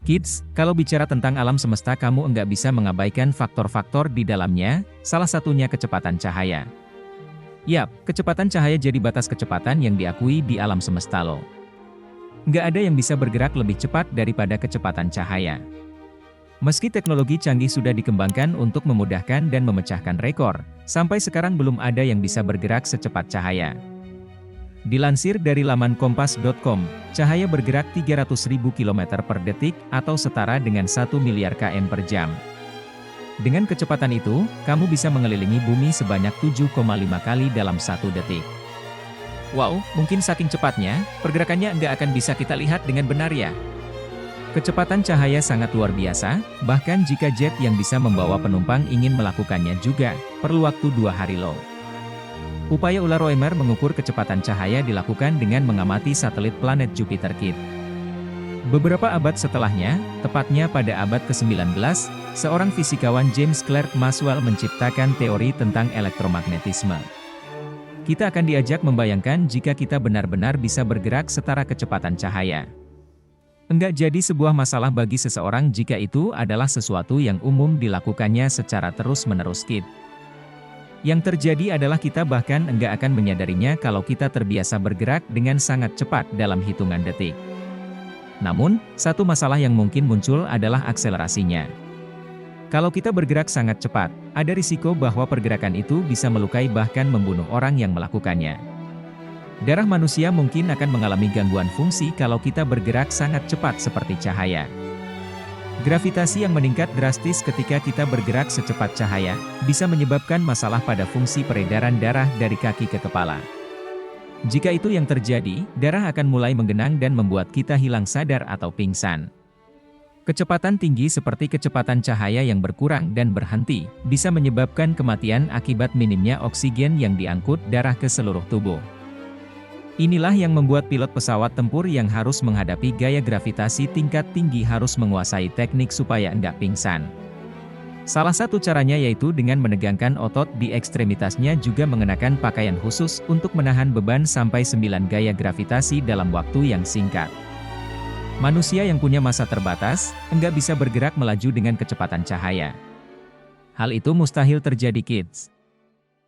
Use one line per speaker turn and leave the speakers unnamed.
Kids, kalau bicara tentang alam semesta kamu enggak bisa mengabaikan faktor-faktor di dalamnya, salah satunya kecepatan cahaya. Yap, kecepatan cahaya jadi batas kecepatan yang diakui di alam semesta loh. Nggak ada yang bisa bergerak lebih cepat daripada kecepatan cahaya. Meski teknologi canggih sudah dikembangkan untuk memudahkan dan memecahkan rekor, sampai sekarang belum ada yang bisa bergerak secepat cahaya. Dilansir dari laman kompas.com, cahaya bergerak 300.000 km per detik atau setara dengan 1 miliar km per jam. Dengan kecepatan itu, kamu bisa mengelilingi bumi sebanyak 7,5 kali dalam 1 detik. Wow, mungkin saking cepatnya, pergerakannya nggak akan bisa kita lihat dengan benar ya. Kecepatan cahaya sangat luar biasa, bahkan jika jet yang bisa membawa penumpang ingin melakukannya juga, perlu waktu 2 hari loh. Upaya ular Roemer mengukur kecepatan cahaya dilakukan dengan mengamati satelit planet Jupiter Kit. Beberapa abad setelahnya, tepatnya pada abad ke-19, seorang fisikawan James Clerk Maxwell menciptakan teori tentang elektromagnetisme. Kita akan diajak membayangkan jika kita benar-benar bisa bergerak setara kecepatan cahaya. Enggak jadi sebuah masalah bagi seseorang jika itu adalah sesuatu yang umum dilakukannya secara terus-menerus Kit. Yang terjadi adalah kita bahkan enggak akan menyadarinya kalau kita terbiasa bergerak dengan sangat cepat dalam hitungan detik. Namun, satu masalah yang mungkin muncul adalah akselerasinya. Kalau kita bergerak sangat cepat, ada risiko bahwa pergerakan itu bisa melukai bahkan membunuh orang yang melakukannya. Darah manusia mungkin akan mengalami gangguan fungsi kalau kita bergerak sangat cepat seperti cahaya. Gravitasi yang meningkat drastis ketika kita bergerak secepat cahaya, bisa menyebabkan masalah pada fungsi peredaran darah dari kaki ke kepala. Jika itu yang terjadi, darah akan mulai menggenang dan membuat kita hilang sadar atau pingsan. Kecepatan tinggi seperti kecepatan cahaya yang berkurang dan berhenti, bisa menyebabkan kematian akibat minimnya oksigen yang diangkut darah ke seluruh tubuh. Inilah yang membuat pilot pesawat tempur yang harus menghadapi gaya gravitasi tingkat tinggi harus menguasai teknik supaya enggak pingsan. Salah satu caranya yaitu dengan menegangkan otot di ekstremitasnya juga mengenakan pakaian khusus untuk menahan beban sampai 9 gaya gravitasi dalam waktu yang singkat. Manusia yang punya massa terbatas, enggak bisa bergerak melaju dengan kecepatan cahaya. Hal itu mustahil terjadi kids.